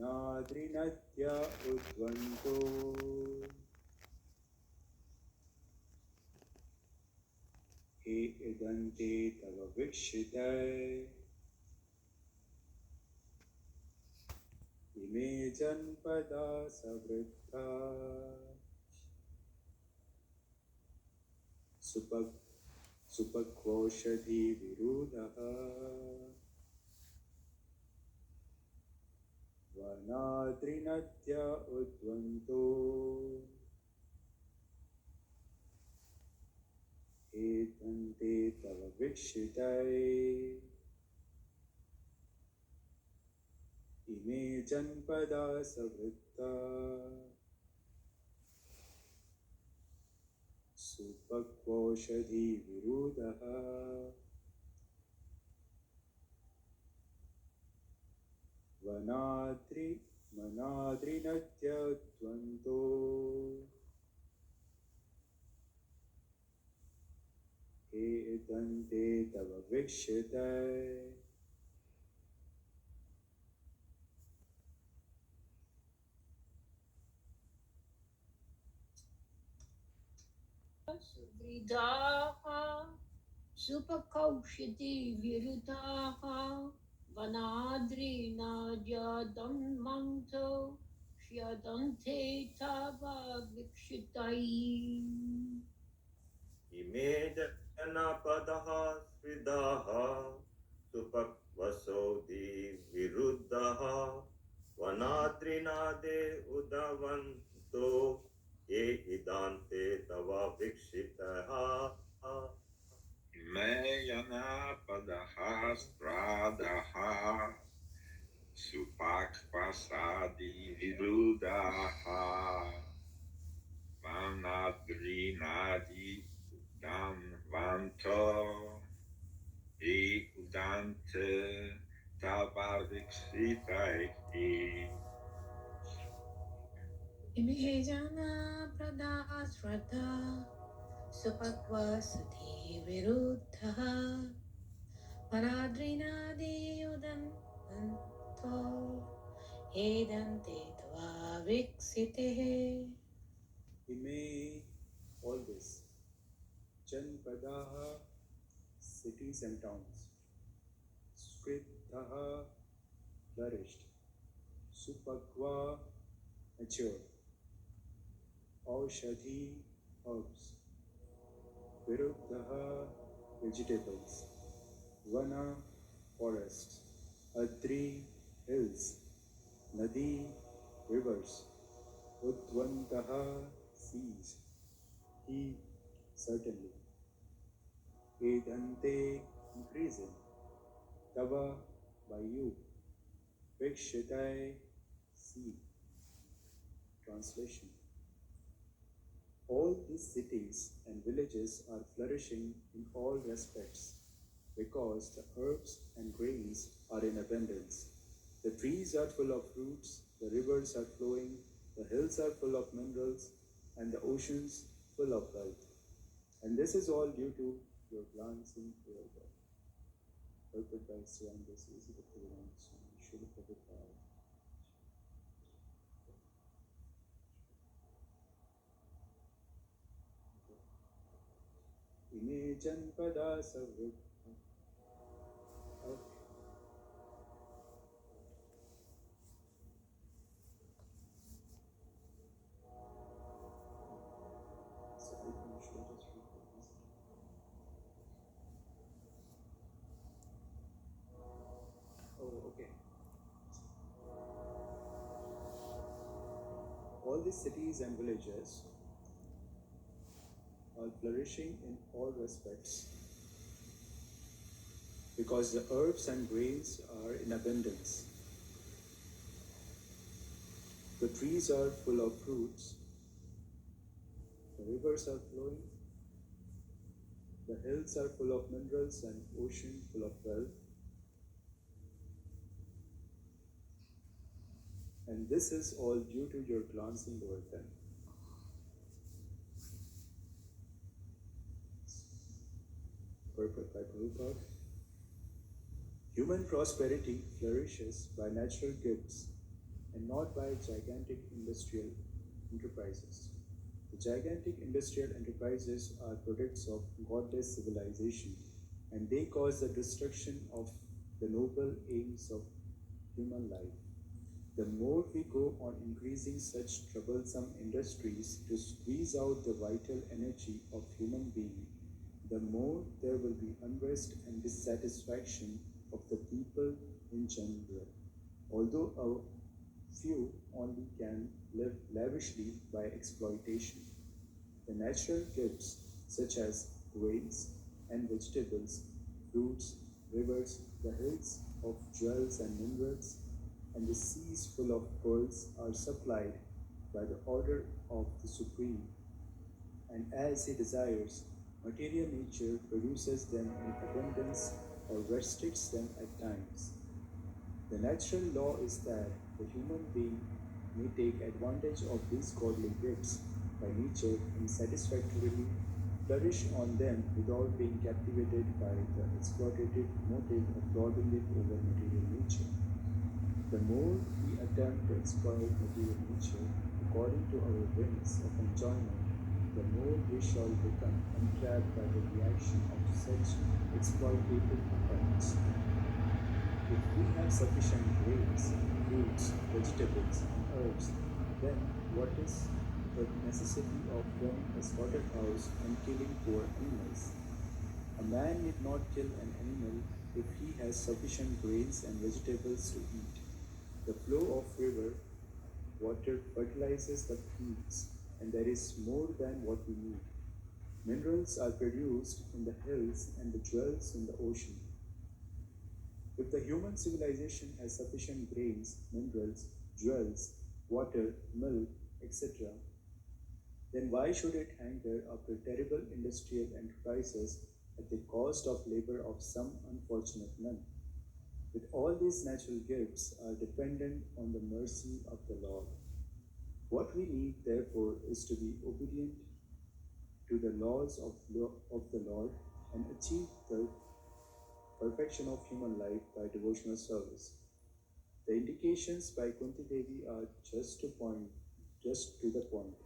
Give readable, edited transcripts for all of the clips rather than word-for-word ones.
Vanadrinatya udvanto he idante tava vikshitai ime janpada savriddha supakvoshadhi virudaha Vanadrinatya udvanto edante tava vikshitai ime janpada savritta supakvoshadhi virudaha Vanadrinatya udvanto edante tava vikshitai Vridaha Supakaushiti Virudaha Vanadri Najadam Manto Shyadante Tava Vikshitai Imejana svidaha supakvaso di viruddhaha vanadrinade udavanto ye idante tava vikshitaha Imeyana padaha spradaha supakvasadi virudaha vanadrinadi danvanto e udante tavarviksitai Imehejana pradaha sraddha supakvasati viruddha paradrinadi udanto edante tva viksitehe. ime all this janpadaha cities and towns Sridhaha flourished Supakva matured Aushadhi herbs Viruddhaha vegetables Vana forests Adri hills Nadi rivers Udvantaha seas He certainly Edante increasing Tava by you Vikshitai see Translation All these cities and villages are flourishing in all respects because the herbs and grains are in abundance. The trees are full of fruits, the rivers are flowing, the hills are full of minerals, and the oceans full of wealth. And this is all due to your glancing toward God. Purport by Swami Dasisi Bhaktivedanta Swami Srila Prabhupada. Ime janpada savriddha. Okay. So I think we should just read this. Oh, okay. All these cities and villages are flourishing in all respects because the herbs and grains are in abundance. The trees are full of fruits, the rivers are flowing, the hills are full of minerals and ocean full of wealth. And this is all due to your glancing over them. Purport by Prabhupada. Human prosperity flourishes by natural gifts and not by gigantic industrial enterprises. The gigantic industrial enterprises are products of godless civilization, and they cause the destruction of the noble aims of human life. The more we go on increasing such troublesome industries to squeeze out the vital energy of human being, the more there will be unrest and dissatisfaction of the people in general. Although a few only can live lavishly by exploitation, the natural gifts such as grains and vegetables, fruits, rivers, the hills of jewels and minerals, and the seas full of pearls are supplied by the order of the Supreme, and as he desires, material nature produces them in abundance or restricts them at times. The natural law is that the human being may take advantage of these godly gifts by nature and satisfactorily flourish on them without being captivated by the exploitative motive of lording it over material nature. The more we attempt to exploit material nature according to our whims of enjoyment, the more we shall become entrapped by the reaction of such exploitative effects. If we have sufficient grains, fruits, vegetables, and herbs, then what is the necessity of running a slaughterhouse and killing poor animals? A man need not kill an animal if he has sufficient grains and vegetables to eat. The flow of river water fertilizes the fields, and there is more than what we need. Minerals are produced in the hills and the jewels in the ocean. If the human civilization has sufficient grains, minerals, jewels, water, milk, etc., then why should it hanker after terrible industrial enterprises at the cost of labor of some unfortunate men? With all these natural gifts are dependent on the mercy of the Lord. What we need, therefore, is to be obedient to the laws of the Lord and achieve the perfection of human life by devotional service. The indications by Kunti Devi are just to the point.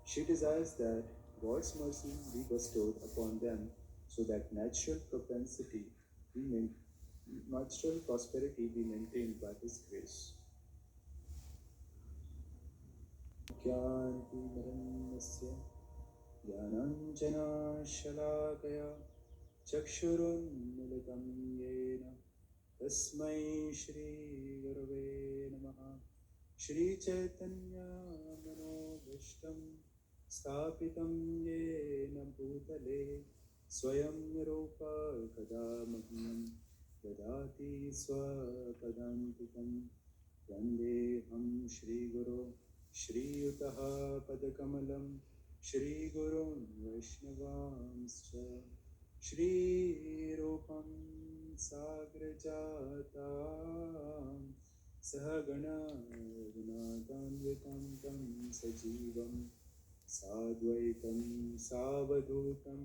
She desires that God's mercy be bestowed upon them so that natural prosperity be maintained by His grace. ज्ञानतिमिरन्यस्य ज्ञानाञ्जनशलाकया चक्षुरुन्मिलितं येन तस्मै श्रीगुरवे नमः श्रीचैतन्यमनोभीष्टं स्थापितं येन भूतले स्वयं रूप कदा मह्यं ददाति स्वपदान्तिकं वन्देऽहं श्रीगुरो श्रीयुतः पदकमलं श्रीगुरुं वैष्णवांश्च श्रीरूपं साग्रजातां सहगणा रघुनाथान्वितं तं सजीवं साद्वैतं सावधूतं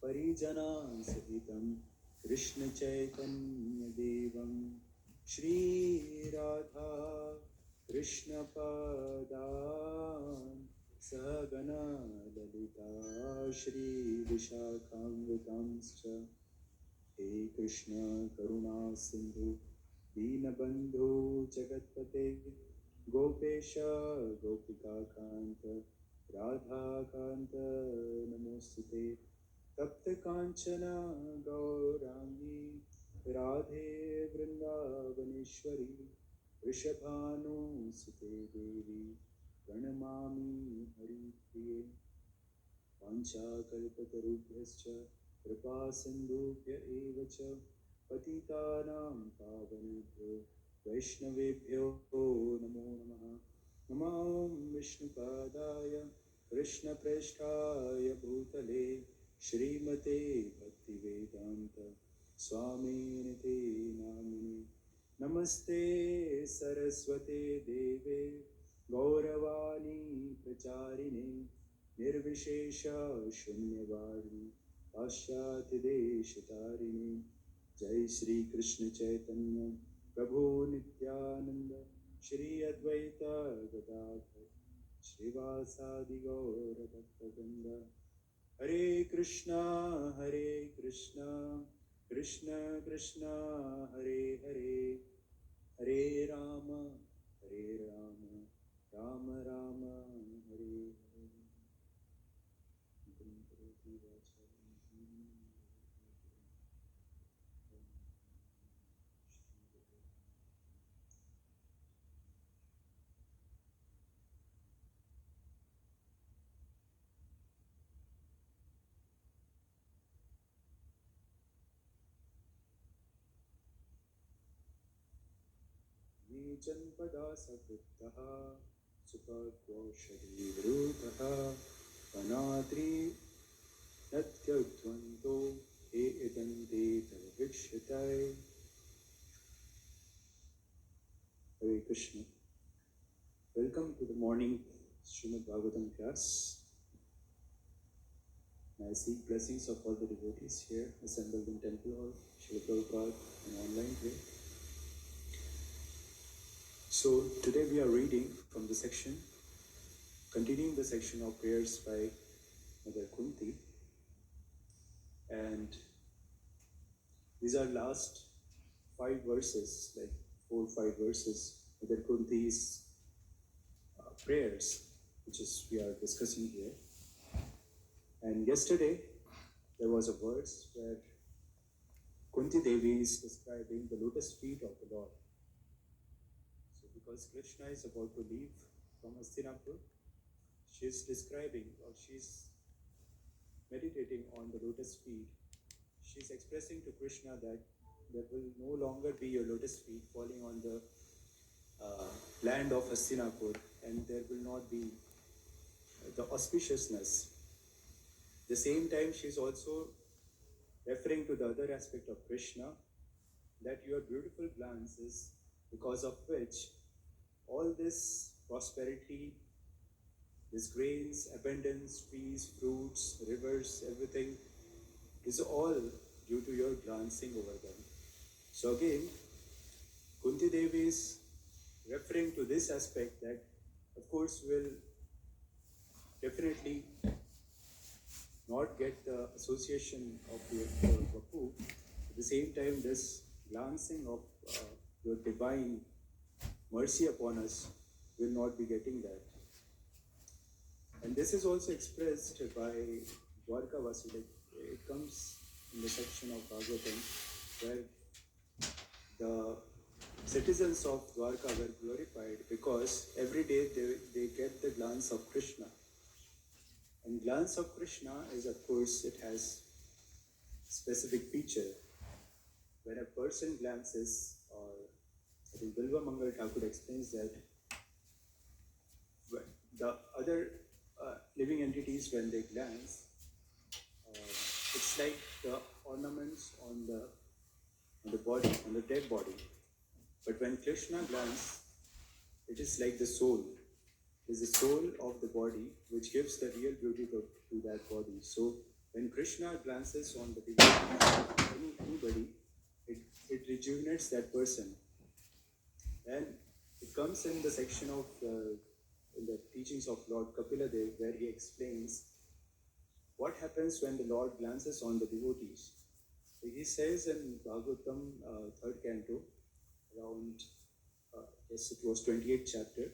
परिजनासहितं कृष्णचैतन्यदेवं श्रीराधा कृष्णपदान् सहगणा ललिता श्रीविशाखान्वितांश्च हे कृष्ण करुणा सिन्धु दीनबन्धु जगत्पते गोपेश गोपिकान्त राधाकान्त नमोऽस्तुते तप्तकाञ्चन गौराङ्गी राधे वृन्दावनेश्वरी वृषभानुसुते देवी प्रणमामि हरिप्रिये वाञ्छाकल्पतरुभ्यश्च कृपासिन्धुभ्य एव च पतितानां पावनेभ्यो वैष्णवेभ्यो नमो नमः नमो विष्णुपादाय कृष्णप्रेष्ठाय भूतले श्रीमते भक्तिवेदान्त स्वामिनिते नामिने नमस्ते सरस्वते देवे गौरवाणी प्रचारिणे निर्विशेष शून्यवादी पाश्चात्यदेशतारिणे जय श्री कृष्ण चैतन्य प्रभु Nityanand Shri Advaita Gadadhar Srivasadi Gaura Bhaktavrinda. Hare Krishna, Krishna Krishna, Hare Hare, Hare Rama, Rama Rama, Hare Hare. Janpada Sakuttaha Supakvoshadi Vrutaha Vanadri Natyadvanto He Idante Tavavikshitai. Hare Krishna. Welcome to the morning Srimad Bhagavatam class. I seek blessings of all the devotees here assembled in Temple Hall, Srila Prabhupada, and online here. So today we are reading from the section, continuing the section of prayers by Mother Kunti. And these are last 5 verses, like 4 or 5 verses, Mother Kunti's prayers, which is we are discussing here. And yesterday there was a verse where Kunti Devi is describing the lotus feet of the Lord. So because Krishna is about to leave from Hastinapur, she is describing, or she is meditating on the lotus feet. She is expressing to Krishna that there will no longer be your lotus feet falling on the land of Hastinapur, and there will not be the auspiciousness. At the same time, she is also referring to the other aspect of Krishna, that your beautiful glances, because of which all this prosperity, this grains, abundance, trees, fruits, rivers, everything is all due to your glancing over them. So again, Kunti Devi is referring to this aspect that, of course, will definitely not get the association of your Vapu. At the same time, this glancing of your divine mercy upon us will not be getting that. And this is also expressed by Dwarka Vasudek. It comes in the section of Bhagavatam where the citizens of Dwarka were glorified because every day they get the glance of Krishna. And glance of Krishna is, of course, it has specific feature. When a person glances, or I think Bilva Mangal Thakur explains that the other living entities, when they glance, it's like the ornaments on the body, on the dead body. But when Krishna glances, it is like the soul. It is the soul of the body which gives the real beauty to that body. So when Krishna glances on the anybody, it rejuvenates that person. And it comes in the section of in the teachings of Lord Kapila Dev, where he explains what happens when the Lord glances on the devotees. He says in Bhagavatam, 3rd canto, around, yes, it was 28th chapter,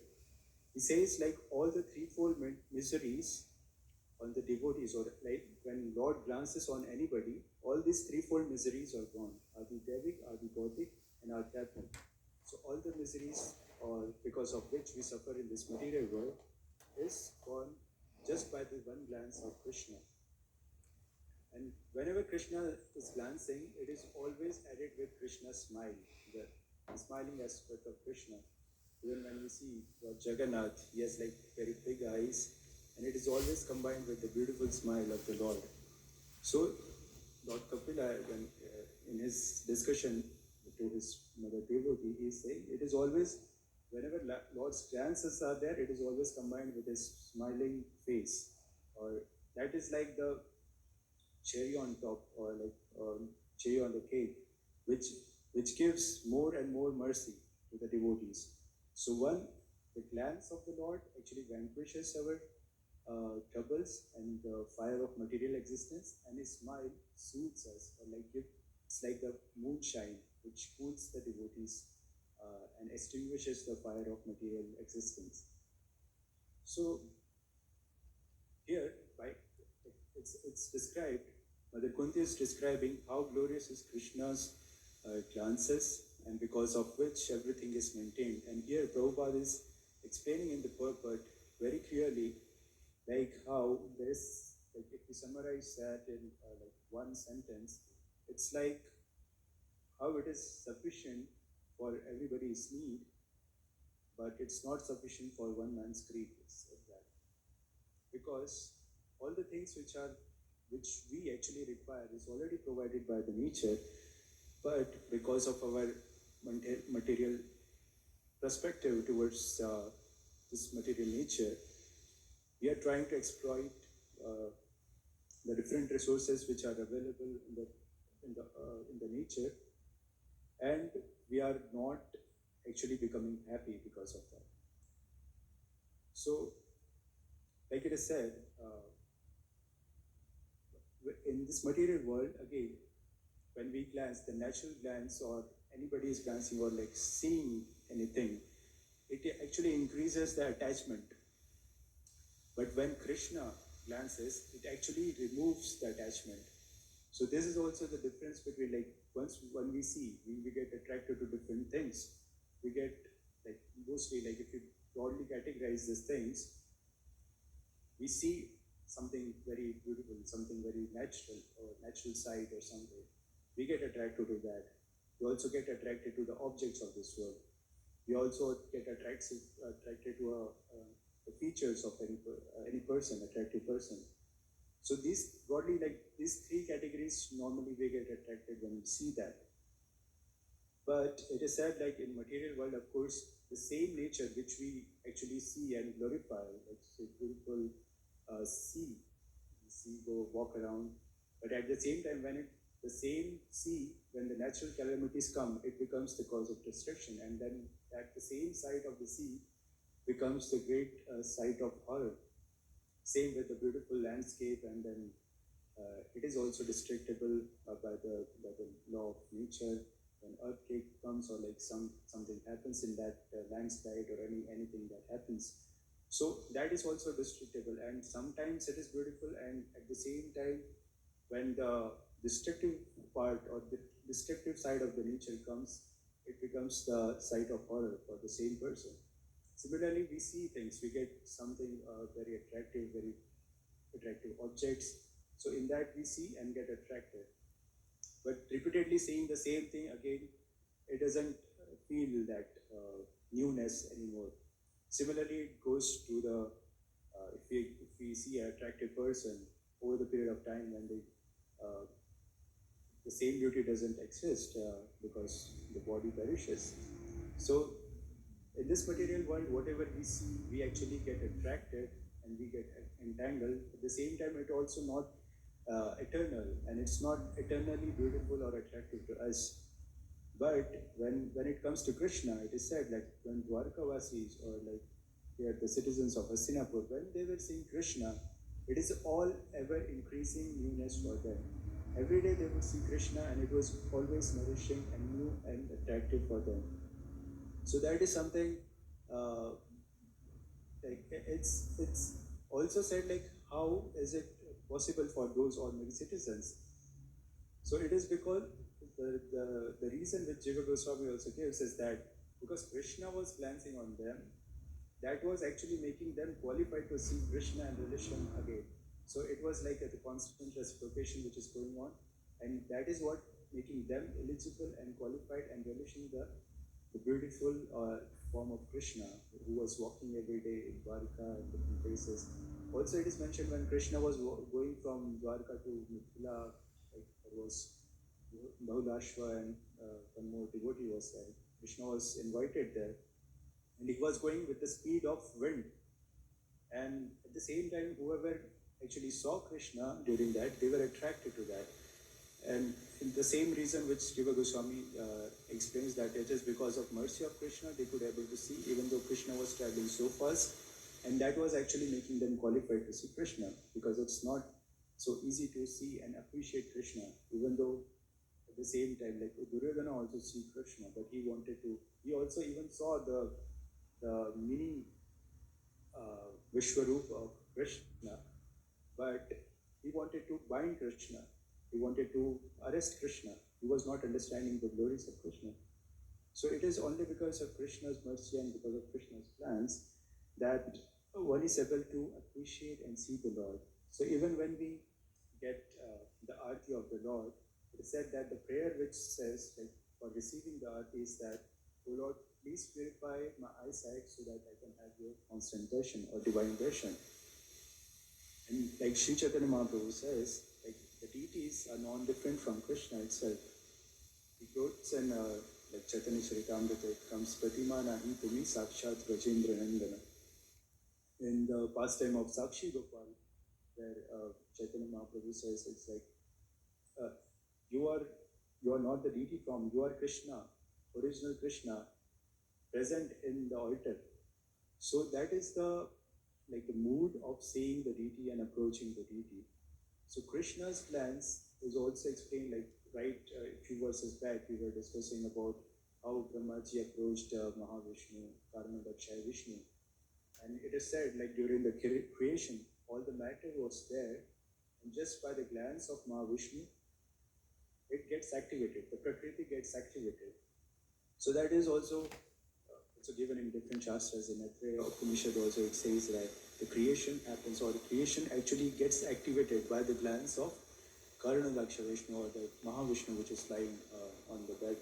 he says like all the threefold miseries on the devotees, or like when Lord glances on anybody, all these threefold miseries are gone. Adi Devik, Adi Bautik, and Adhyatmik. So all the miseries, or because of which we suffer in this material world, is gone just by the one glance of Krishna. And whenever Krishna is glancing, it is always added with Krishna's smile, the smiling aspect of Krishna. Even when we see Lord Jagannath, he has like very big eyes, and it is always combined with the beautiful smile of the Lord. So, Lord Kapila, when, in his discussion to his mother devotee, he is saying it is always, whenever Lord's glances are there, it is always combined with his smiling face, or that is like the cherry on top, or like cherry on the cake, which gives more and more mercy to the devotees. So one, the glance of the Lord actually vanquishes our troubles and the fire of material existence, and His smile soothes us, or like it's like the moonshine which cools the devotees and extinguishes the fire of material existence. So here, by it's described, Mother Kunti is describing how glorious is Krishna's glances, and because of which everything is maintained. And here Prabhupada is explaining in the purport very clearly, like how this, like if we summarize that in like one sentence, it's like how it is sufficient for everybody's need, but it's not sufficient for one man's greed. It's like that. Because all the things which we actually require is already provided by the nature, but because of our material perspective towards this material nature, we are trying to exploit uh, the different resources which are available in the nature, and we are not actually becoming happy because of that. So, like it is said, in this material world, again, when we glance, the natural glance or anybody is glancing or like seeing anything, it actually increases the attachment. But when Krishna glances, it actually removes the attachment. So this is also the difference between like once when we see, we get attracted to different things. We get like mostly like if you broadly categorize these things, we see something very beautiful, something very natural or natural sight or something. We get attracted to that. We also get attracted to the objects of this world. We also get attracted to the features of any person, attractive person. So these broadly like these three categories normally we get attracted when we see that. But it is said like in material world, of course, the same nature which we actually see and glorify, like say beautiful sea, the sea go walk around. But at the same time, the same sea, when the natural calamities come, it becomes the cause of destruction, and then at the same site of the sea becomes the great site of horror. Same with the beautiful landscape, and then it is also destructible by the law of nature. When earthquake comes or like something happens in that landslide or anything that happens, so that is also destructible. And sometimes it is beautiful, and at the same time, when the destructive part or the destructive side of the nature comes, it becomes the site of horror for the same person. Similarly, we see things, we get something very attractive objects. So in that we see and get attracted. But repeatedly seeing the same thing again, it doesn't feel that newness anymore. Similarly, it goes to the if we see an attractive person over the period of time when uh, the same beauty doesn't exist because the body perishes. So in this material world, whatever we see, we actually get attracted and we get entangled. At the same time, it also not eternal, and it's not eternally beautiful or attractive to us. But when it comes to Krishna, it is said like when Dwarkavasis or like here the citizens of Hastinapur, when they were seeing Krishna, it is all ever increasing newness for them. Every day they would see Krishna, and it was always nourishing and new and attractive for them. So that is something uh, like it's also said like how is it possible for those ordinary citizens? So it is because the reason which Jiva Goswami also gives is that because Krishna was glancing on them, that was actually making them qualified to see Krishna and relation again. So it was like a constant reciprocation which is going on, and that is what making them eligible and qualified and relishing the beautiful form of Krishna, who was walking every day in Dwarka and different places. Also, it is mentioned when Krishna was going from Dwarka to Mithila, like there was Bahulashva and one more devotee was there. Krishna was invited there, and he was going with the speed of wind. And at the same time, whoever actually saw Krishna during that, they were attracted to that. And in the same reason which Jiva Goswami explains, that it is because of mercy of Krishna they could able to see, even though Krishna was traveling so fast, and that was actually making them qualified to see Krishna, because it's not so easy to see and appreciate Krishna, even though at the same time, like Duryodhana also see Krishna, but he also even saw the mini Vishwarup of Krishna, but he wanted to bind Krishna. He wanted to arrest Krishna. He was not understanding the glories of Krishna. So it is only because of Krishna's mercy and because of Krishna's plans that one is able to appreciate and see the Lord. So even when we get the arti of the Lord, it is said that the prayer which says, like for receiving the arti, is that, O Lord, please purify my eyesight so that I can have your constant darshan or divine darshan. And like Sri Chaitanya Mahaprabhu says, like the deities are non-different from Krishna itself. He quotes in like Chaitanya Charitamrita, it comes Pratima Nahi Tumi Sakshat Rajendra Nandana. In the pastime of Sakshi Gopal, where Chaitanya Mahaprabhu says, it's like, uh, you are not the deity from, you are Krishna, original Krishna, present in the altar. So that is the like the mood of seeing the deity and approaching the deity. So Krishna's plans is also explained, like right a few verses back we were discussing about how Brahmaji approached Mahavishnu, Karanadakshay Vishnu, and it is said like during the creation all the matter was there, and just by the glance of Mahavishnu it gets activated, the Prakriti gets activated. So that is also given in different shastras. In Atraya Upanishad also it says that the creation happens, or the creation actually gets activated by the glance of Karanadaksha Vishnu, or the Mahavishnu which is lying on the bed.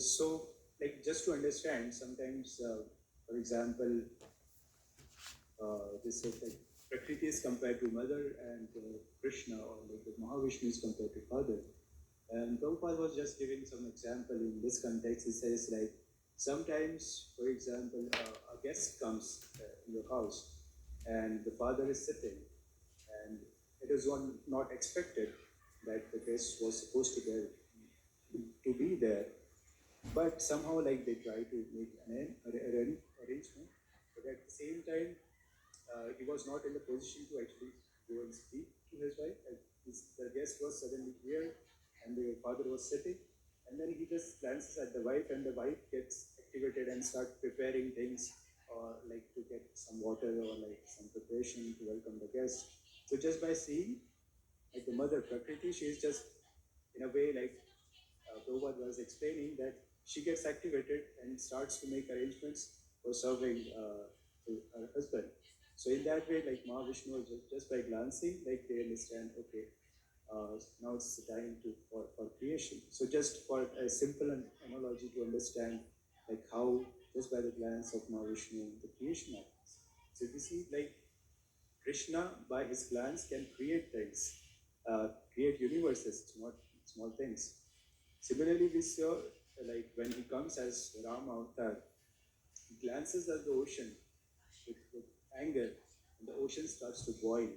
So, like just to understand, sometimes, for example, this is like Prakriti is compared to mother, and Krishna, or like the Mahavishnu is compared to father. And Prabhupada was just giving some example in this context. He says like, sometimes, for example, a guest comes in your house, and the father is sitting, and it is one not expected that the guest was supposed to be there, but somehow like they try to make an arrangement, but at the same time he was not in the position to actually go and speak to his wife. The guest was suddenly here, and the father was sitting, and then he just glances at the wife, and the wife gets activated and start preparing things, or like to get some water or like some preparation to welcome the guest. So just by seeing, like the mother Prakriti, she is just in a way like Prabhupada was explaining, that she gets activated and starts to make arrangements for serving to her husband. So in that way, like Mahavishnu, just by glancing, like they understand, okay, now it's the time for creation. So just for a simple analogy to understand, like how just by the glance of Mahavishnu, the creation happens. So if you see, like Krishna, by his glance, can create things, create universes, not small things. Similarly, we saw like when he comes as Rama Avatar, he glances at the ocean with anger, and the ocean starts to boil.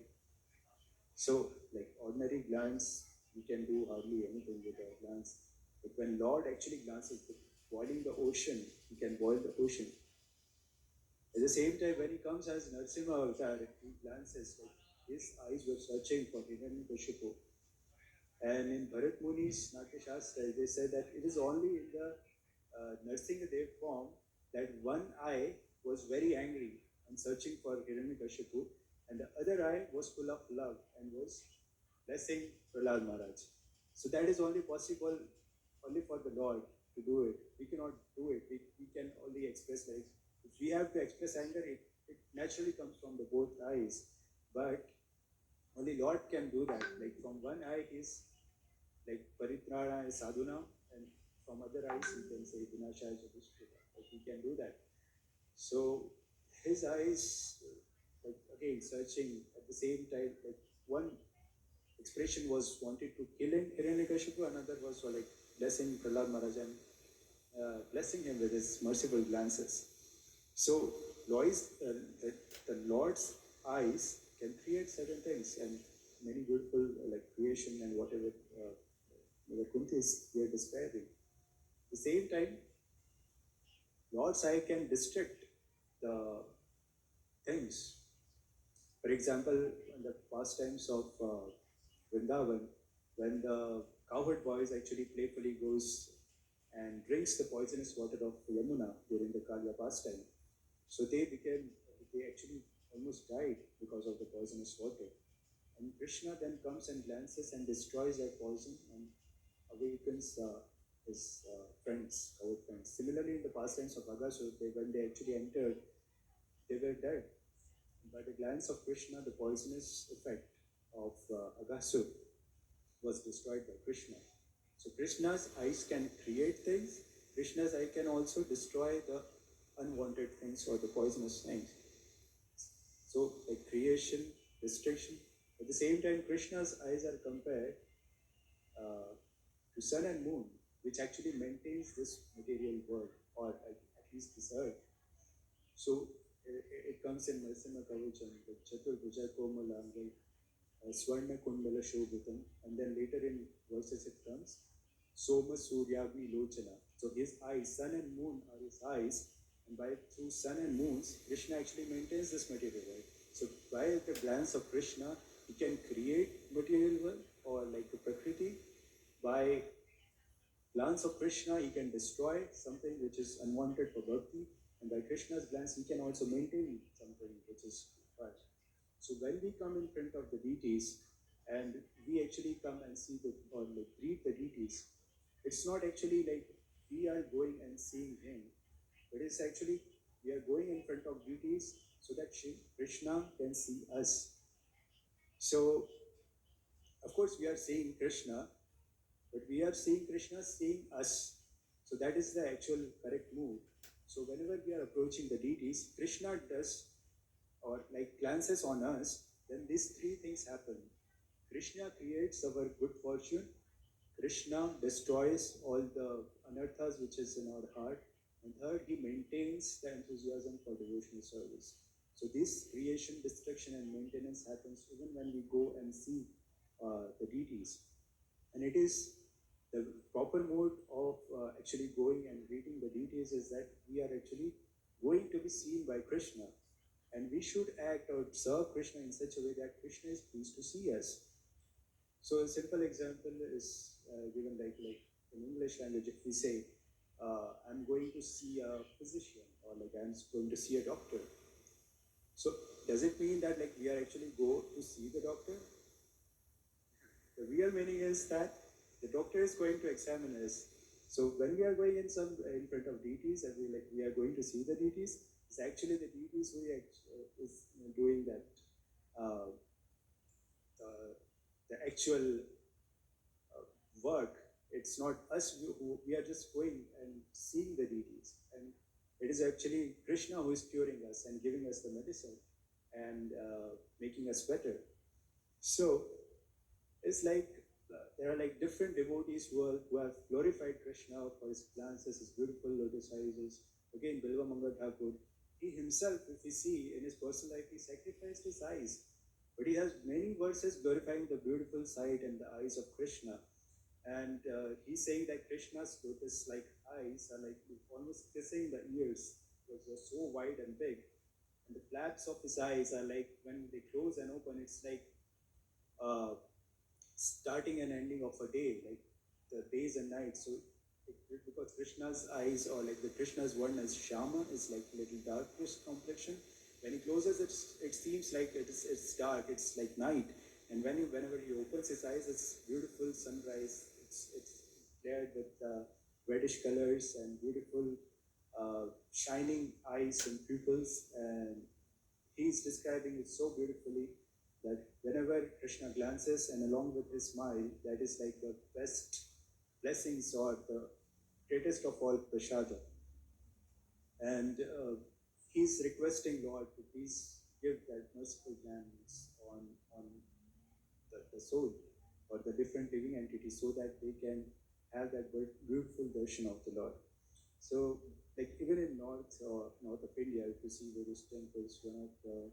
So, like ordinary glance, we can do hardly anything with our glance. But when Lord actually glances, boiling the ocean, he can boil the ocean. At the same time, when he comes as Narsimha Avatar, he glances, like his eyes were searching for Hiranyakashipu. And in Bharat Muni's Natya Shastra, they say that it is only in the Narsingadev form that one eye was very angry and searching for Hiranyakashipu, and the other eye was full of love and was blessing Prahlad Maharaj. So that is only possible only for the Lord to do it. We cannot do it. We can only express, like if we have to express anger, it naturally comes from the both eyes. But only Lord can do that. Like from one eye is like Paritrana is sadhuna, and from other eyes you can say Vinashaya Chatushrita. Like he can do that. So his eyes, like again searching at the same time, like one expression was wanted to kill him, Hiranyakashipu, another was like blessing Prahlad Maharaj and blessing him with his merciful glances. So the Lord's eyes can create certain things, and many beautiful like creation and whatever the Kunti is here describing. At the same time, Lord's eye can distract the things. For example, in the pastimes of Vrindavan, when the cowherd boys actually playfully goes and drinks the poisonous water of Yamuna during the Kalya pastime, so they actually almost died because of the poisonous water. And Krishna then comes and glances and destroys that poison and awakens his friends, cowherd friends. Similarly, in the pastimes of Agasur, when they actually entered, they were dead. By the glance of Krishna, the poisonous effect of Agasur was destroyed by Krishna. So Krishna's eyes can create things. Krishna's eye can also destroy the unwanted things or the poisonous things. So like creation, destruction. At the same time, Krishna's eyes are compared to sun and moon, which actually maintains this material world or at least this earth. So it comes in Narsima Kavacham, the Chaturbuja Komalangal, Swarna Kundala Shobhitam, and then later in verses it comes Soma Suryagni Lochana. So his eyes, sun and moon are his eyes, and by through sun and moons, Krishna actually maintains this material world. So by the glance of Krishna, he can create material world or like the Prakriti. By glance of Krishna, he can destroy something which is unwanted for bhakti, and by Krishna's glance, he can also maintain something which is required. So when we come in front of the deities and we actually come and see the or like greet the deities, it's not actually like we are going and seeing him, but it's actually we are going in front of deities so that Krishna can see us. So of course we are seeing Krishna, but we are seeing Krishna seeing us. So that is the actual correct move. So whenever we are approaching the deities, Krishna does or like glances on us, then these three things happen. Krishna creates our good fortune. Krishna destroys all the anarthas which is in our heart. And third, he maintains the enthusiasm for devotional service. So this creation, destruction, and maintenance happens even when we go and see the deities. And it is the proper mode of actually going and greeting the deities is that we are actually going to be seen by Krishna. And we should act or serve Krishna in such a way that Krishna is pleased to see us. So a simple example is given like in English language, if we say, I'm going to see a physician or like I'm going to see a doctor. So does it mean that like we are actually go to see the doctor? The real meaning is that the doctor is going to examine us. So when we are going in front of deities and we are going to see the deities, it's actually the deities who is doing that the actual work. It's not us who we are just going and seeing the deities, and it is actually Krishna who is curing us and giving us the medicine and making us better. So it's like there are like different devotees who have glorified Krishna for his glances, his beautiful lotus eyes. Again, Bilva Mangal Thakur, he himself, if we see in his personal life, he sacrificed his eyes. But he has many verses glorifying the beautiful sight and the eyes of Krishna. And he's saying that Krishna's lotus-like eyes are like almost kissing the ears because they're so wide and big. And the flaps of his eyes are like when they close and open, it's like starting and ending of a day, like the days and nights. So because Krishna's eyes or like the Krishna's one as Shama is like a little darkish complexion. When he closes, it seems like it's dark. It's like night. And whenever he opens his eyes, it's beautiful sunrise. It's flared with reddish colors and beautiful shining eyes and pupils. And he's describing it so beautifully that whenever Krishna glances and along with his smile, that is like the best blessings or the greatest of all prasada. And he's requesting Lord to please give that merciful glance on the soul or the different living entities so that they can have that beautiful darshan of the Lord. So, like even in north of India, if you see various temples, one of the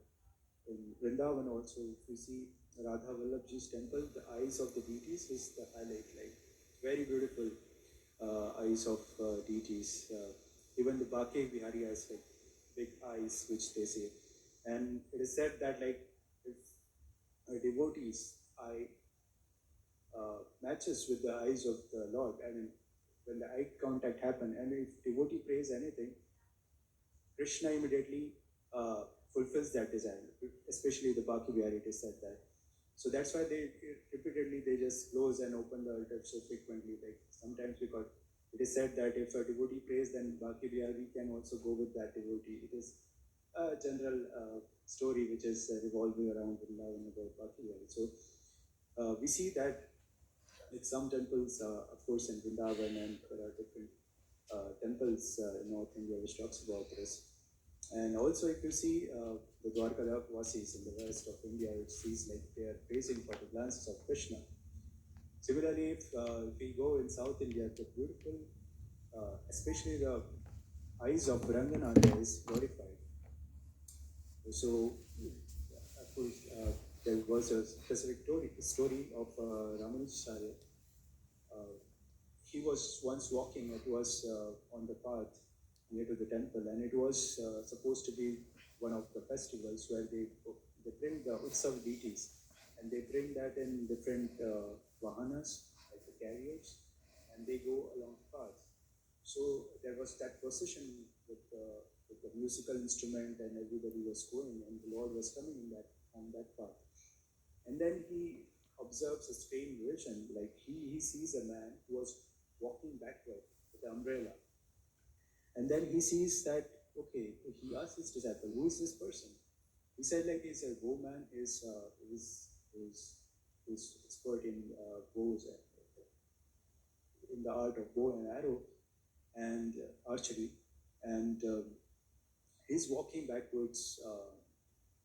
in Vrindavan also, if you see Radha Vallabhji's temple, the eyes of the deities is the highlight. Like very beautiful eyes of deities. Even the Bake Vihari has like big eyes, which they say, and it is said that like if a devotee's eye matches with the eyes of the Lord, I mean, when the eye contact happen, and if devotee prays anything, Krishna immediately fulfills that desire. Especially the Baki Bihari, it is said that. So that's why they repeatedly they just close and open the altar so frequently. Like sometimes because it is said that if a devotee prays, then Baki Bihari can also go with that devotee. It is a general story which is revolving around Vrindavan about Baki Bihari. So we see that like some temples, of course, in Vrindavan, and there are different temples in North India which talks about this. And also, if you see the Dwarka Vasis in the west of India, it sees like they are praising for the glances of Krishna. Similarly, if we go in South India, the beautiful, especially the eyes of Ranganatha is glorified. So, of course, there was a specific story of Ramanujacharya. Uh, he was once walking, it was on the path near to the temple, and it was supposed to be one of the festivals where they bring the Utsav deities, and they bring that in different vahanas, like the carriers, and they go along the path. So there was that procession with the musical instrument, and everybody was going, and the Lord was coming in that on that path. And then he observes a strange vision, like he sees a man who was walking backward with an umbrella. And then he sees that, okay, he asks his disciple, who is this person? He said, like, he's a bow man, is expert in bows, in the art of bow and arrow and archery. And he's walking backwards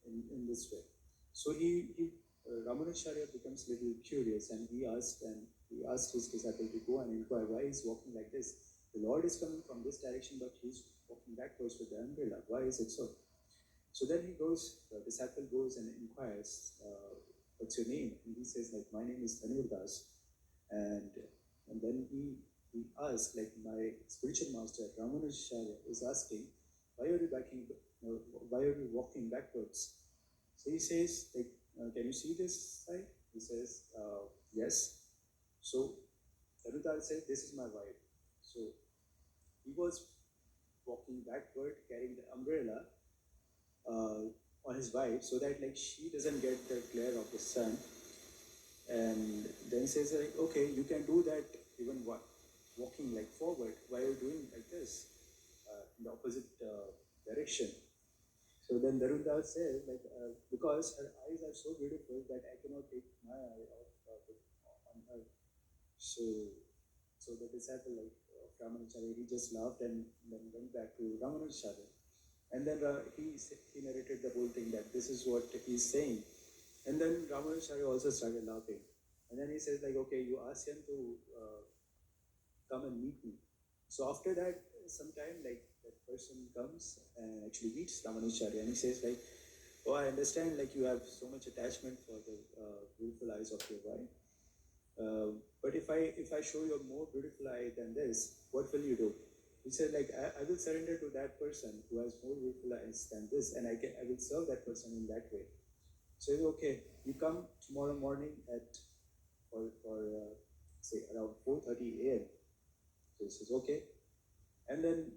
in this way. So Ramanujacharya becomes a little curious, and he asked his disciple to go and inquire why he's walking like this. The Lord is coming from this direction, but he's walking backwards with the umbrella. Why is it so? So then the disciple goes and inquires, what's your name? And he says, like, my name is Dhanurdas. And and then he asks, like, my spiritual master, Ramanujacharya, is asking, why are you why are you walking backwards? So he says, like, can you see this side? He says, yes. So Dhanurdas says, this is my wife. So he was walking backward, carrying the umbrella on his wife, so that like she doesn't get the glare of the sun. And then he says, like, okay, you can do that even walking like forward while doing like this in the opposite direction. So then Darundas says, like, because her eyes are so beautiful that I cannot take my eye off on her. So, so the disciple, like Ramanujacharya, he just laughed and then went back to Ramanujacharya. And then he narrated the whole thing that this is what he's saying. And then Ramanujacharya also started laughing. And then he says, like, okay, you ask him to come and meet me. So after that, sometime, like, that person comes and actually meets Ramanujacharya, and he says, like, oh, I understand, like, you have so much attachment for the beautiful eyes of your wife. But if I show you a more beautiful eye than this, what will you do? He said, like, I will surrender to that person who has more beautiful eyes than this, and I will serve that person in that way. So he said, okay, you come tomorrow morning at or say around 4:30 a.m. So he says, okay. And then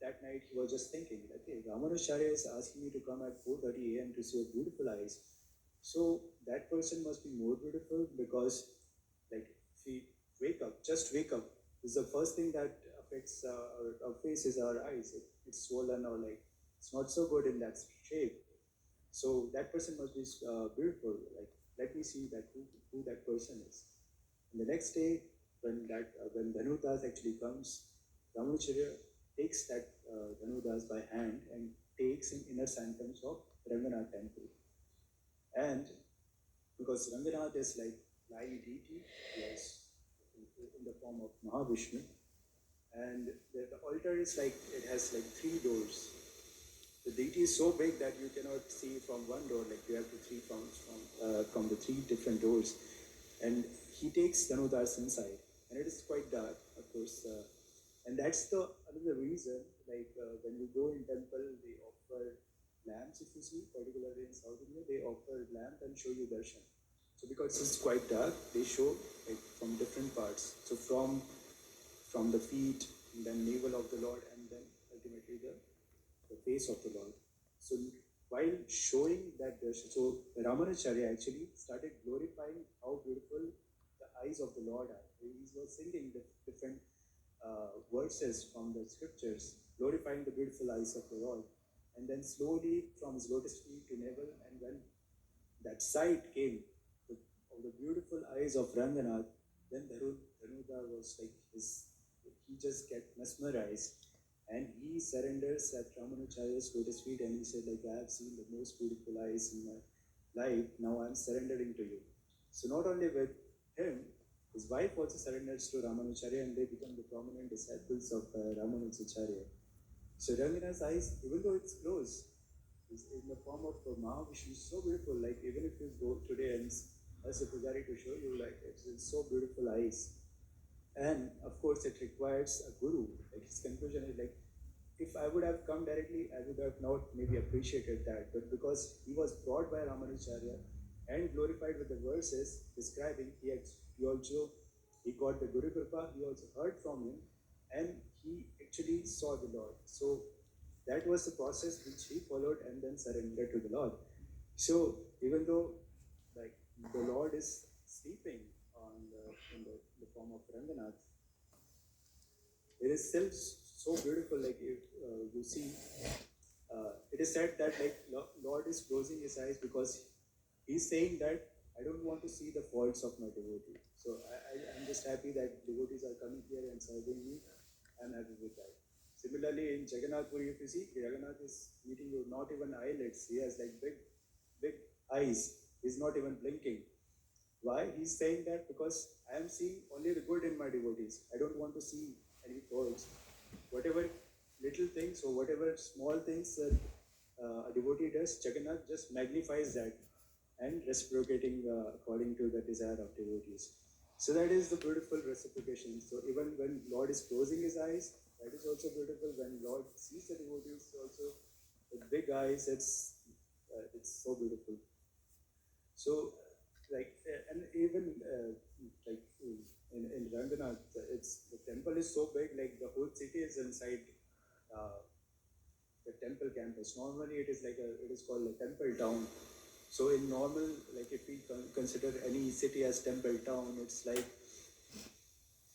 that night he was just thinking, okay, Ramanujacharya is asking me to come at 4:30 a.m. to see your beautiful eyes. So that person must be more beautiful because, like, if we just wake up, is the first thing that affects our face is our eyes. It's swollen or like it's not so good in that shape. So that person must be beautiful. Like, let me see that who that person is. And the next day, when Dhanudas actually comes, Ramanujacharya takes that Dhanudas by hand and takes in inner sanctums of Ranganath temple. And because Ranganath is like lying deity, yes, in the form of Mahavishnu, and the altar is like it has like three doors. The deity is so big that you cannot see from one door, like you have to see from the three different doors. And he takes Dhanudars inside, and it is quite dark, of course. And that's the another reason, like when you go in temple, they offer lamps, if you see, particularly in South India, they offer lamp and show you darshan. So because it's quite dark, they show like from different parts. So from the feet, and then navel of the Lord, and then ultimately the face of the Lord. So while showing that darshan, so Ramanacharya actually started glorifying how beautiful the eyes of the Lord are. He was singing the different verses from the scriptures, glorifying the beautiful eyes of the Lord. And then slowly from his lotus feet to navel, and when that sight came of the beautiful eyes of Ranganath, then Dhanudha was like he just get mesmerized, and he surrenders at Ramanacharya's lotus feet, and he said like, I have seen the most beautiful eyes in my life, now I'm surrendering to you. So not only with him, his wife also surrenders to Ramanacharya, and they become the prominent disciples of Ramanujacharya. So Ranganath's eyes, even though it's closed, is in the form of Mahavishnu, so beautiful. Like even if you go today and ask a pujari to show you, like it's so beautiful eyes. And of course, it requires a guru. Like his conclusion is like, if I would have come directly, I would have not maybe appreciated that. But because he was brought by Ramanujacharya and glorified with the verses describing, he also he got the Guru Kripa, he also heard from him, and he actually saw the Lord. So that was the process which he followed and then surrendered to the Lord. So even though like the Lord is sleeping in the form of Ranganath, it is still so beautiful. Like if you see, it is said that like Lord is closing his eyes because he's saying that I don't want to see the faults of my devotee. So I'm just happy that devotees are coming here and serving me. I'm happy with that. Similarly, in Jagannath Puri, if you see, Jagannath is meeting you not even eyelids. He has like big eyes. He's not even blinking. Why? He's saying that because I am seeing only the good in my devotees. I don't want to see any faults. Whatever little things or whatever small things that a devotee does, Jagannath just magnifies that and reciprocating according to the desire of devotees. So that is the beautiful reciprocation. So even when Lord is closing his eyes, that is also beautiful. When Lord sees the devotees, also with big eyes, it's so beautiful. So, like, and even like in Ranganath, it's the temple is so big, like the whole city is inside uh, the temple campus. Normally, it is called a temple town. So in normal, like if we consider any city as temple town, it's like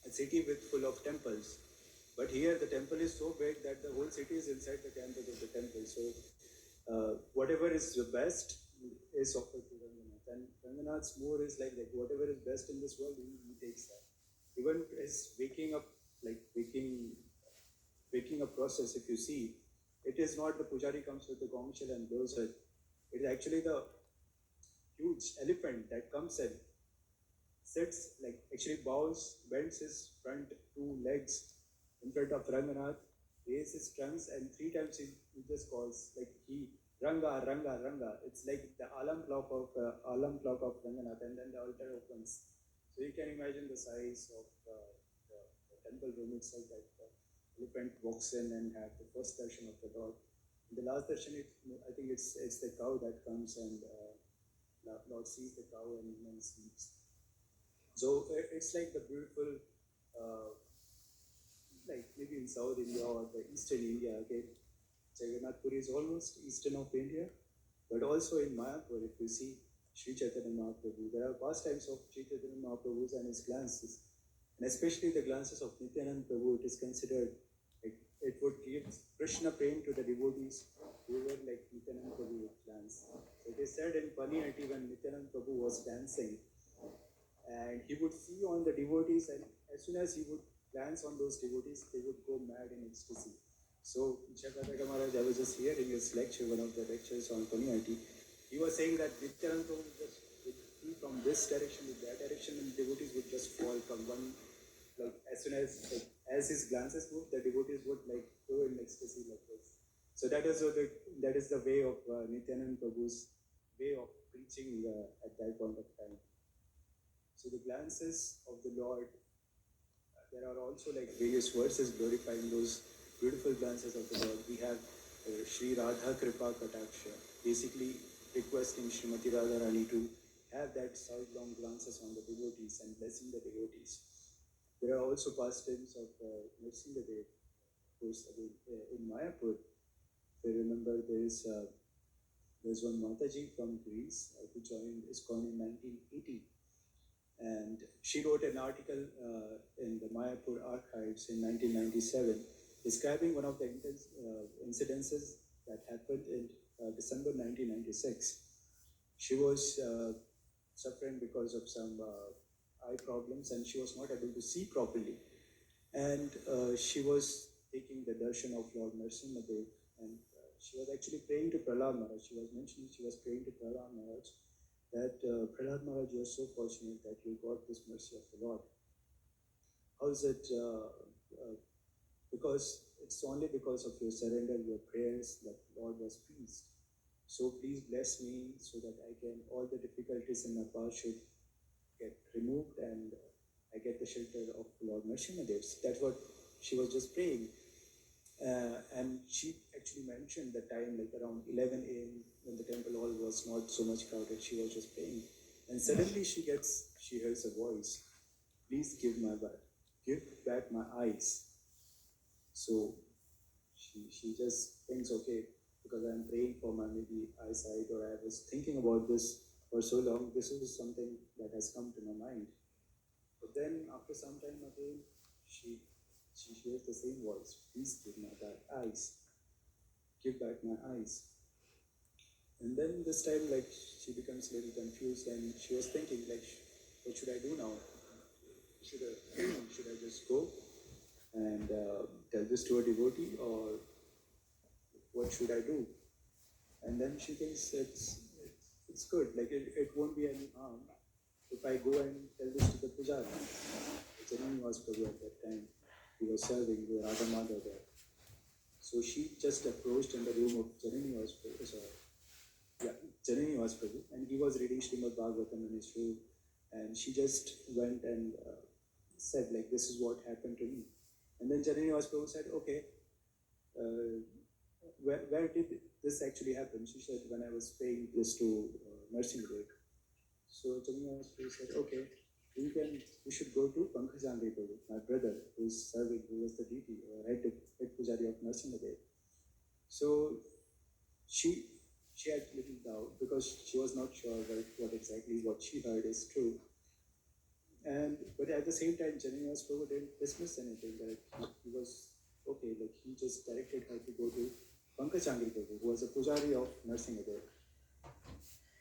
a city with full of temples. But here the temple is so big that the whole city is inside the campus of the temple. So whatever is the best is offered to Ranganath. And Ranganath's more is like whatever is best in this world, he takes that. Even his waking up, like waking up process, if you see, it is not the pujari comes with the gong shell and blows it. It is actually the huge elephant that comes in, sits, like actually bows, bends his front two legs in front of Ranganath, raises his trunks, and three times he just calls like he Ranga, Ranga, Ranga. It's like the alarm clock of Ranganath, and then the altar opens. So you can imagine the size of the temple room itself, that the elephant walks in and have the first darshan of the Lord. In the last darshan, I think it's the cow that comes and Lord sees the cow and then sleeps. So it's like the beautiful, uh, like maybe in South India or the Eastern India. Okay, Jagannath Puri is almost eastern of India, but also in Mayapur, if you see Sri Chaitanya Mahaprabhu, there are pastimes of Sri Chaitanya Mahaprabhu and his glances, and especially the glances of Nityanand Prabhu. It is considered like it would give Krishna pain to the devotees who were like Nityanand Prabhu with glance. So it is said in Paniyati when Nityanand Prabhu was dancing, and he would see on the devotees, and as soon as he would glance on those devotees, they would go mad in ecstasy. So Jagadaga Maharaj, I was just hearing his lecture, one of the lectures on Paniyati. He was saying that Nityananda would just would be from this direction to that direction, and devotees would just fall from one, like as soon as his glances moved, the devotees would like go in ecstasy like this. So that is the way of Nityanand Prabhu's way of preaching at that point of time. So the glances of the Lord, there are also like various verses glorifying those beautiful glances of the Lord. We have Sri Radha Kripa Kataksha, basically requesting Srimati Radharani to have that sidelong glances on the devotees and blessing the devotees. There are also pastimes of Nrsimhadev, of course, again, in Mayapur. If you remember, there's one Mataji from Greece who joined ISKCON in 1980, and she wrote an article in the Mayapur archives in 1997 describing one of the incidences that happened in December 1996. She was suffering because of some eye problems and she was not able to see properly. And she was taking the darshan of Lord Nrsimhadev, and she was actually praying to Prahlad Maharaj. She was mentioning she was praying to Prahlad Maharaj that Prahlad Maharaj, you are so fortunate that you got this mercy of the Lord. How is it? Because it's only because of your surrender, your prayers, that Lord was pleased. So please bless me so that I can, all the difficulties in my path should get removed and I get the shelter of Lord Nrsimhadev. That's what she was just praying. And she actually mentioned the time like around 11 a.m. when the temple hall was not so much crowded. She was just praying. And suddenly she hears a voice, please give back my eyes. So she just thinks, okay, because I'm praying for my maybe eyesight or I was thinking about this for so long, this is something that has come to my mind. But then after some time again, she hears the same voice, please give my eyes, give back my eyes. And then this time, like, she becomes a little confused and she was thinking, like, what should I do now? Should I just go and tell this to a devotee, or what should I do? And then she thinks it's good, like it won't be any harm if I go and tell this to the pujari. Janani was Prabhu at that time. He was serving the Radha Madhav there. So she just approached in the room of Janani was Prabhu, Janani was Prabhu, and he was reading Srimad Bhagavatam in his room. And she just went and said, like, this is what happened to me. And then Janani was Prabhu said, okay, where did this actually happen? She said, when I was praying this to Nrsimhadev. So Janani was Prabhu said, okay, we should go to Pankajangri Prabhu, my brother, who is serving, who was the deity, head pujari of Nrsimhadev. So she had little doubt because she was not sure what exactly what she heard is true. But at the same time, Janani Prabhu didn't dismiss anything. That he was okay. Like he just directed her to go to Pankajangri Prabhu, who was a pujari of Nrsimhadev.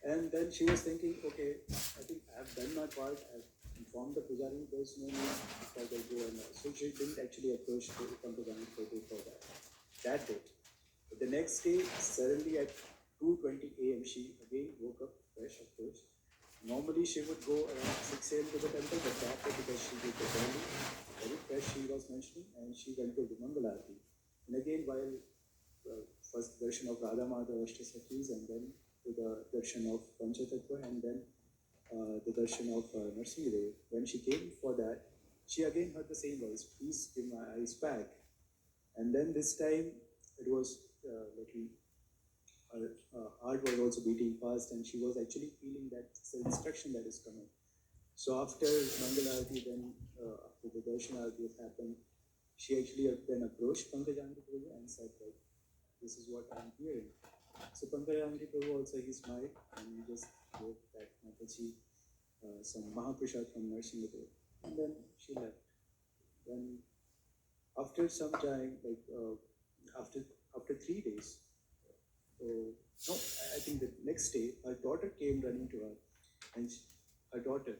And then she was thinking, okay, I think I have done my part. I've informed the pujari. There's no need for the go and all. So she didn't actually approach Pankajangri Prabhu for that day. But the next day, suddenly at 2:20 a.m., she again woke up fresh, of course. Normally, she would go around 6 a.m. to the temple, but that day, because she did the early, very fresh, she was mentioning, and she went to the Mangalarti. And again, while first darshan of Radha Madhav Ashtasakis, and then to the darshan of Panchatattva, and then the darshan of Nrsimhadev, when she came for that, she again heard the same voice, please give my eyes back. And then this time, it was little, her heart was also beating fast, and she was actually feeling that it's an instruction that is coming. So after Mangalarati, then after the Darshan Arati happened, she actually then approached Pankajangri Prabhu and said, like, this is what I'm hearing. So Pankajangri Prabhu also, he smiled and he just gave that Mataji some Mahaprasad from Nrsimhadev. And then she left. Then after some time, like after 3 days, no, I think the next day, her daughter came running to her, and her daughter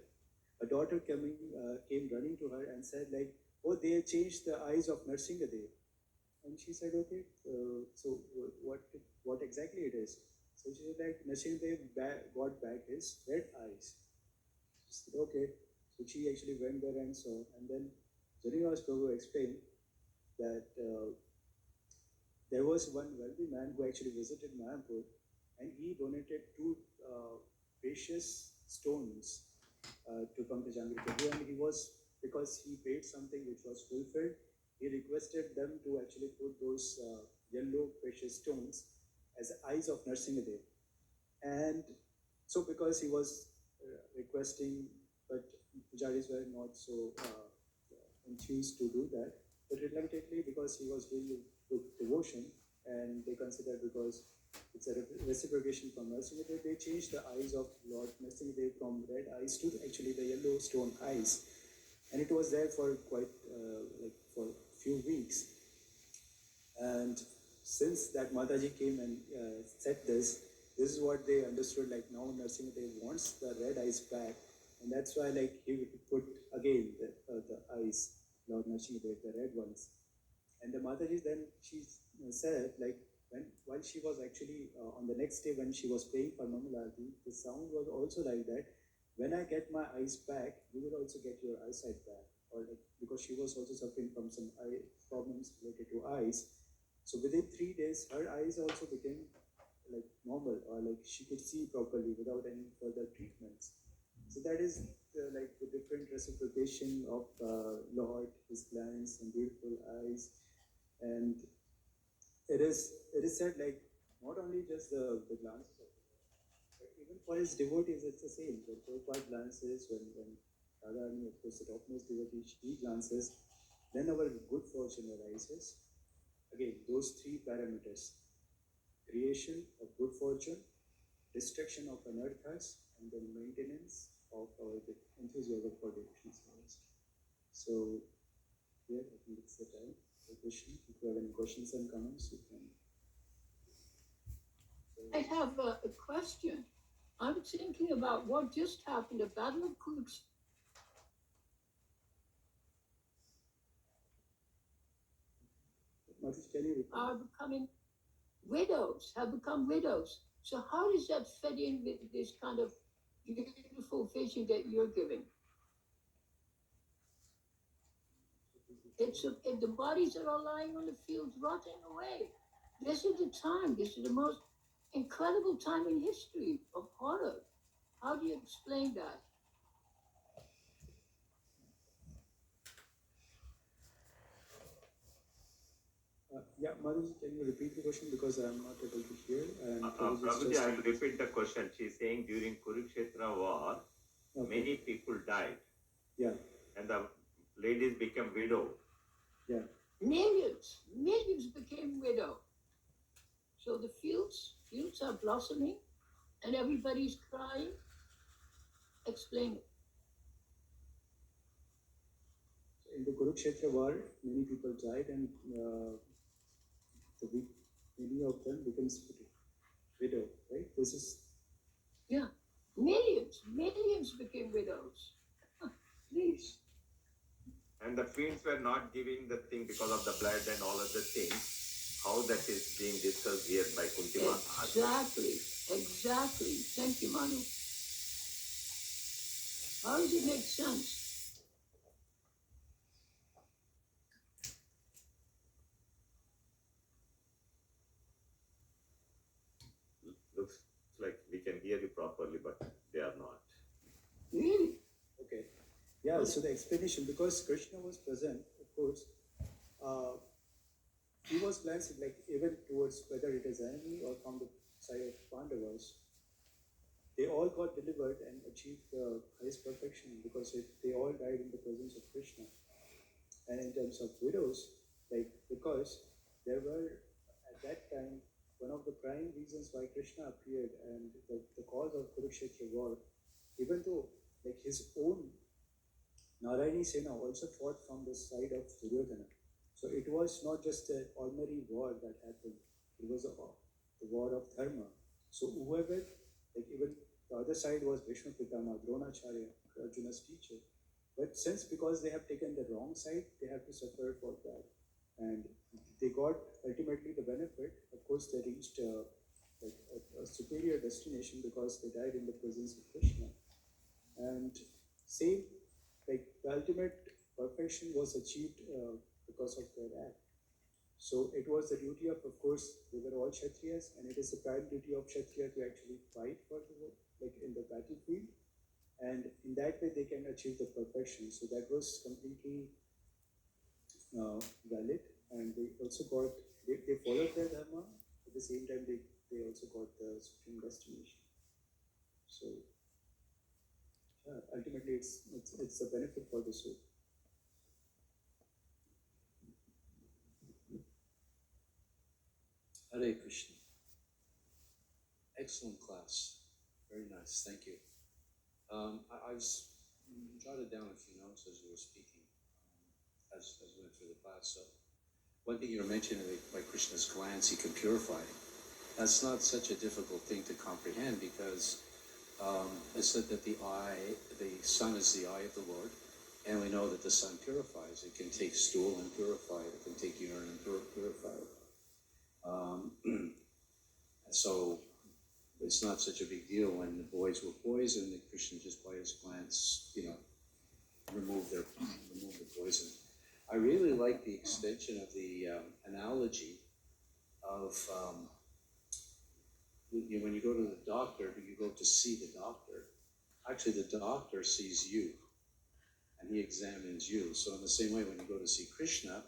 came running to her and said, like, oh, they changed the eyes of Nrsimhadev. And she said, okay, so what exactly it is? So she said, like, Nrsimhadev got back his red eyes. She said, okay. So she actually went there and saw, and then Janivas Prabhu explained that there was one wealthy man who actually visited Mayapur, and he donated two precious stones to Pankajangri Prabhu, and he was, because he paid something which was fulfilled, he requested them to actually put those yellow precious stones as eyes of Narsingadev. And so because he was requesting, but pujaris were not so enthused to do that, but reluctantly, because he was doing it with devotion, and they considered, because it's a reciprocation from Narsingadev, they changed the eyes of Lord Narsingadev from red eyes to actually the yellow stone eyes. And it was there for quite like for few weeks. And since that Mataji came and said this is what they understood. Like now, Narsingadev wants the red eyes back, and that's why like he put again the eyes, Lord Narsingadev, the red ones. And the Mataji then she said like while she was actually on the next day when she was praying for Mangalarti, the sound was also like that. When I get my eyes back, you will also get your eyesight back. Or like because she was also suffering from some eye problems related to eyes. So within 3 days, her eyes also became like normal, or like she could see properly without any further treatments. So that is like the different reciprocation of Lord, His glance and beautiful eyes, and it is said like not only just the glances of Lord, but even for His devotees, it's the same. The Prabhupada glances when Radharani, of course, the topmost devotee, she glances, then our good fortune arises. Again, those three parameters: creation of good fortune, destruction of anarthas, and then maintenance of our enthusiasm for devotion service. So, yeah, I think it's the time for question. If you have any questions and comments, you can. I have a question. I'm thinking about what just happened. The Battle of Kurukshetra. Matish, can you repeat? Are becoming widows, have become widows. So how does that fit in with this kind of beautiful vision that you're giving? If the bodies that are lying on the fields rotting away. This is the time. This is the most incredible time in history of horror. How do you explain that? Yeah, Madhuji, can you repeat the question because I'm not able to hear? And Prabhuji, I will repeat the question. She's saying during Kurukshetra war, many people died. Yeah. And the ladies became widow. Yeah. Millions became widow. So the fields are blossoming, and everybody's crying. Explain it. In the Kurukshetra war, many people died, and many of them became widow. Right? This is. Yeah, millions became widows. Please. And the fiends were not giving the thing because of the blood and all other things. How that is being discussed here by Kunti Mata. Exactly. Thank you, Manu. How does it make sense? Looks like we can hear you properly, but they are not. Really? Okay. Yeah, so the explanation, because Krishna was present, of course, he was glancing like even towards whether it is enemy or from the side of Pandavas. They all got delivered and achieved the highest perfection because they all died in the presence of Krishna. And in terms of widows, like because there were at that time one of the prime reasons why Krishna appeared and the cause of Kurukshetra war, even though like his own Narayani Sena also fought from the side of Duryodhana. So it was not just an ordinary war that happened, it was the war of dharma. So whoever, like even the other side was Bhishma Pitama, Dronacharya, Arjuna's teacher. But since because they have taken the wrong side, they have to suffer for that. And they got ultimately the benefit. Of course, they reached like a superior destination because they died in the presence of Krishna. And same, like the ultimate perfection was achieved because of their act. So it was the duty of course, they were all Kshatriyas, and it is the prime duty of Kshatriya to actually fight for the, like in the battlefield, and in that way they can achieve the perfection. So that was completely valid, and they also got, they followed their dharma, at the same time they also got the supreme destination. So yeah, ultimately it's a benefit for the soul. Hare Krishna. Excellent class. Very nice. Thank you. I was jotted down a few notes as you were speaking, as we went through the class. So one thing you were mentioning, by Krishna's glance, he can purify. That's not such a difficult thing to comprehend, because it's said that the sun is the eye of the Lord, and we know that the sun purifies. It can take stool and purify it. It can take urine and purify it. So it's not such a big deal when the boys were poisoned that Krishna just by his glance, remove the poison. I really like the extension of the analogy of when you go to the doctor, you go to see the doctor. Actually, the doctor sees you, and he examines you. So in the same way, when you go to see Krishna,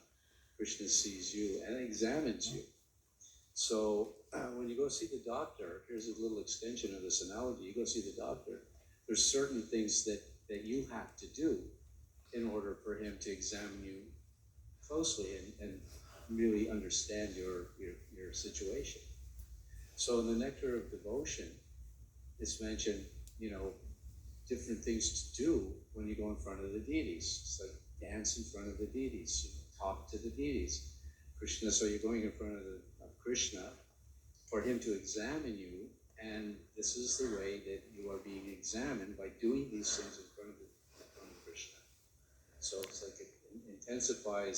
Krishna sees you and examines you. So when you go see the doctor, here's a little extension of this analogy. You go see the doctor, there's certain things that you have to do in order for him to examine you closely and really understand your situation. So in the Nectar of Devotion, it's mentioned, different things to do when you go in front of the deities. It's like dance in front of the deities, talk to the deities. Krishna, so you're going in front of Krishna for him to examine you, and this is the way that you are being examined, by doing these things in front of Krishna. So it's like it intensifies